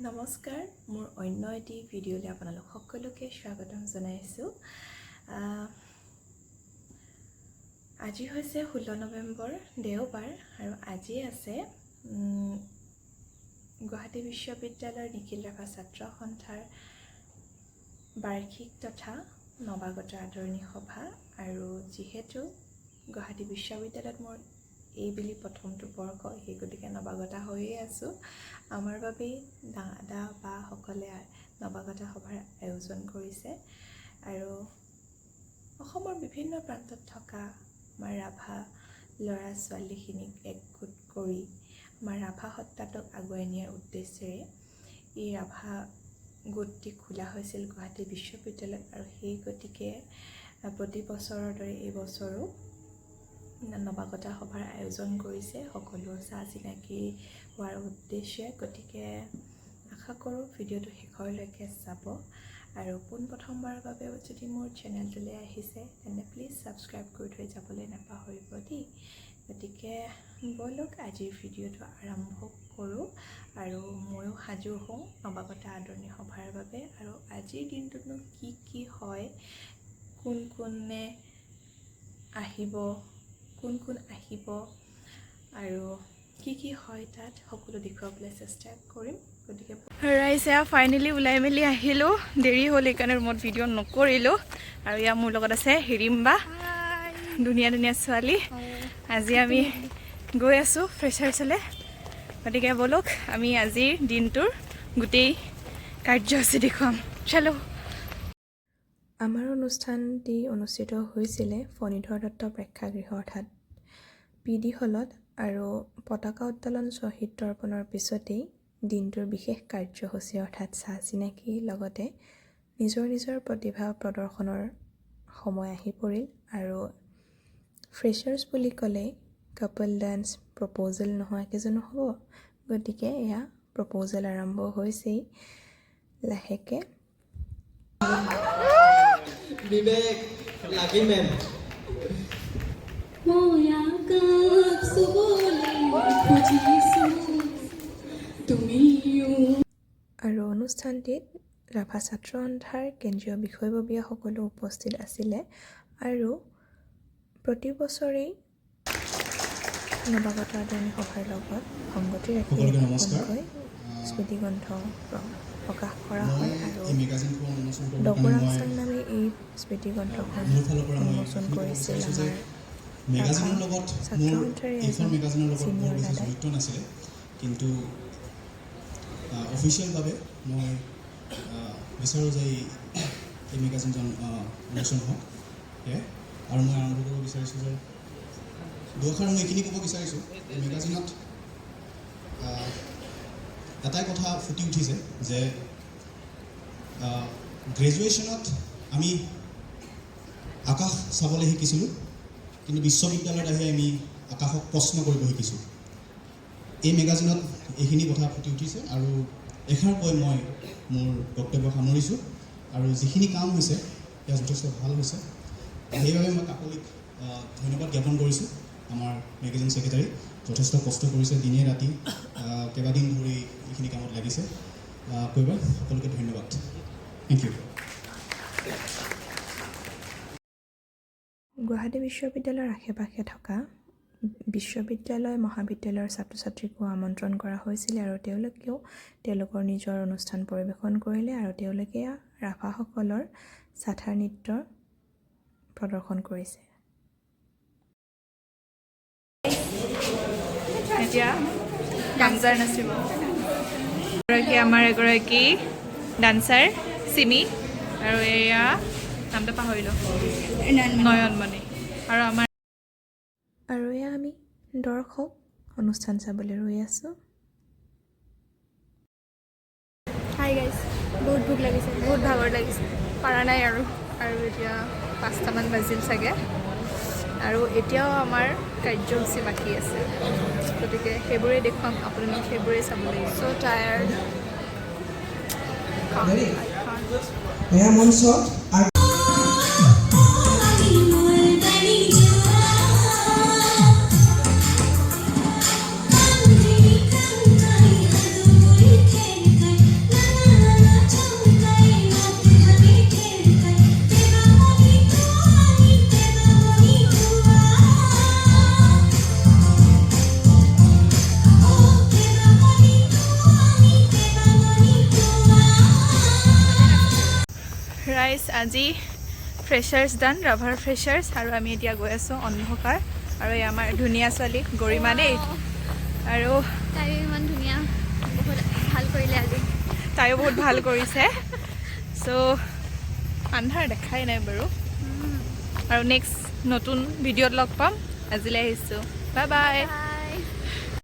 নমস্কাৰ মোৰ অন্য এটি ভিডিঅ'লৈ আপোনালোক সকলোকে স্বাগতম জনাইছোঁ। আজি হৈছে 16 নৱেম্বৰ দেওবাৰ আৰু আজি আছে গুৱাহাটী বিশ্ববিদ্যালয়ৰ নিখিল ৰাভা ছাত্ৰ সন্থাৰ বাৰ্ষিক তথা নৱাগত আদৰণি সভা। আৰু যিহেতু গুৱাহাটী বিশ্ববিদ্যালয়ত মোৰ এইবেলি প্ৰথমটো বৰ্ষ, সেই গতিকে নৱাগতা হৈয়ে আছোঁ। আমাৰ বাবেই দাদা বা সকলে নৱাগতা সভাৰ আয়োজন কৰিছে আৰু অসমৰ বিভিন্ন প্ৰান্তত থকা আমাৰ ৰাভা ল'ৰা ছোৱালীখিনিক একগোট কৰি আমাৰ ৰাভা সত্তাটোক আগুৱাই নিয়াৰ উদ্দেশ্যেৰে এই ৰাভা গোটটি খোলা হৈছিল গুৱাহাটী বিশ্ববিদ্যালয়ত। আৰু সেই গতিকে প্ৰতি বছৰৰ দৰে এই বছৰো নৱাগতা সভাৰ আয়োজন কৰিছে সকলো চা চিনাকি হোৱাৰ উদ্দেশ্যে। গতিকে আশা কৰোঁ ভিডিঅ'টো শেষৰলৈকে চাব আৰু পোনপ্ৰথমবাৰৰ বাবে যদি মোৰ চেনেলটোলৈ আহিছে তেন্তে প্লিজ ছাবস্ক্ৰাইব কৰি থৈ যাবলৈ নাপাহৰিব দেই। গতিকে ব'লক আজিৰ ভিডিঅ'টো আৰম্ভ কৰোঁ আৰু ময়ো সাজু হওঁ নৱাগতা আদৰণি সভাৰ বাবে। আৰু আজিৰ দিনটোতনো কি হয়, কোন আহিব আৰু কি হয় তাত সকলো দেখুৱাবলৈ চেষ্টা কৰিম। গতিকে ৰাইজ ফাইনেলি ওলাই মেলি আহিলোঁ, দেৰি হ'ল সেইকাৰণে ৰুমত ভিডিঅ' নকৰিলোঁ। আৰু ইয়াৰ মোৰ লগত আছে হিৰিম্বা, ধুনীয়া ছোৱালী। আজি আমি গৈ আছোঁ ফ্ৰেছাৰ্ছলৈ। গতিকে ব'লক আমি আজিৰ দিনটোৰ গোটেই কাৰ্যসূচী দেখুৱাম। চলো। আমাৰ অনুষ্ঠানটি অনুষ্ঠিত হৈছিলে ফণীধৰ দত্ত প্ৰেক্ষাগৃহ অৰ্থাৎ PD হলত। আৰু পতাকা উত্তোলন শ্বহীদ তৰ্পণৰ পিছতেই দিনটোৰ বিশেষ কাৰ্যসূচী অৰ্থাৎ চাহ চিনাকি লগতে নিজৰ প্ৰতিভা প্ৰদৰ্শনৰ সময় আহি পৰিল। আৰু ফ্ৰেছাৰ্ছ বুলি ক'লে কাপল ডান্স, প্ৰপ'জেল নোহোৱাকৈ জানো হ'ব। গতিকে এয়া প্ৰপ'জেল আৰম্ভ হৈছেই লাহেকৈ। বিবেক লাগি মেম আৰু অনুষ্ঠানটিত ৰাভা ছাত্ৰ সন্থাৰ কেন্দ্ৰীয় বিষয়ববীয়া সকলো উপস্থিত আছিলে। আৰু প্ৰতি বছৰেই নৱাগত আদৰণি সভাৰ লগত সংগতি ৰাখি নতুনকৈ স্মৃতিগ্ৰন্থ প্ৰকাশ কৰা হয়। আৰু ডকুৰাংচাং নামে এই স্মৃতিগ্ৰন্থখন উন্মোচন কৰিছিল আমাৰ মেগাজিনৰ লগত ছাত্ৰ মোৰ সন্থাৰ এইখন মেগাজিনৰ লগত ছিনিয়ৰ মোৰ বেছি দাদাই। জড়িত নাছিলে, কিন্তু অফিচিয়েলভাৱে মই বিচাৰোঁ যে এই মেগাজিনজন উন্মোচন হওক সেয়াই। আৰু মই আৰম্ভ কৰিব বিচাৰিছোঁ যে দুআষাৰ মই এইখিনি ক'ব বিচাৰিছোঁ। এই মেগাজিনত এটাই কথা ফুটি উঠিছে যে গ্ৰেজুৱেশ্যনত আমি আকাশ চাবলৈ শিকিছিলোঁ, কিন্তু বিশ্ববিদ্যালয়ত আহি আমি আকাশক প্ৰশ্ন কৰিব শিকিছোঁ। এই মেগাজিনত এইখিনি কথা ফুটি উঠিছে আৰু এষাৰ কৈ মই মোৰ বক্তব্য সামৰিছোঁ। আৰু যিখিনি কাম হৈছে সেয়া যথেষ্ট ভাল হৈছে, সেইবাবে মই কাকলিক ধন্যবাদ জ্ঞাপন কৰিছোঁ। আমাৰ মেগাজিন ছেক্ৰেটাৰী যথেষ্ট কষ্ট কৰিছে, দিনে ৰাতি কেইবাদিন ধৰি এইখিনি কামত লাগিছে। কৈবা সকলোকে ধন্যবাদ। Thank U. গুৱাহাটী বিশ্ববিদ্যালয়ৰ আশে পাশে থকা বিশ্ববিদ্যালয় মহাবিদ্যালয়ৰ ছাত্ৰ ছাত্ৰীকো আমন্ত্ৰণ কৰা হৈছিলে আৰু তেওঁলোকেও তেওঁলোকৰ নিজৰ অনুষ্ঠান পৰিৱেশন কৰিলে। আৰু তেওঁলোকে ৰাভাসকলৰ চাথাৰ নৃত্যৰ প্ৰদৰ্শন কৰিছে। এতিয়া ডান্সাৰ নাচিব আমাৰ এগৰাকী ডান্সাৰ চিমি, আৰু এয়া নামটো পাহৰিলোঁ, নয়নমণি। আৰু এয়া আমি দৰ্শক অনুষ্ঠান চাবলৈ ৰৈ আছোঁ। হাই গাইজ, বহুত ভোক লাগিছে, বহুত ভাগৰ লাগিছে, পাৰা নাই আৰু এতিয়া 5টামান বাজিল চাগে। আৰু এতিয়াও আমাৰ কাৰ্যসূচী বাকী আছে, গতিকে সেইবোৰেই দেখুৱাম আপোনালোক, সেইবোৰেই চাব লাগিব। চ' টায়াৰ্ড। আজি ফ্ৰেছাৰ্ছ ডান, ৰাভাৰ ফ্ৰেছাৰ্ছ, আৰু আমি এতিয়া গৈ আছোঁ অন্ধকাৰ। আৰু এই আমাৰ ধুনীয়া ছোৱালী গৰিমা দেই, আৰু তাইও ইমান ধুনীয়া, বহুত ভাল কৰিলে আজি। তাইও বহুত ভাল কৰিছে। চ' আন্ধাৰ দেখাই নাই বাৰু। আৰু নেক্সট নতুন ভিডিঅ'ত লগ পাম। আজিলৈ আহিছোঁ, বাই বাই।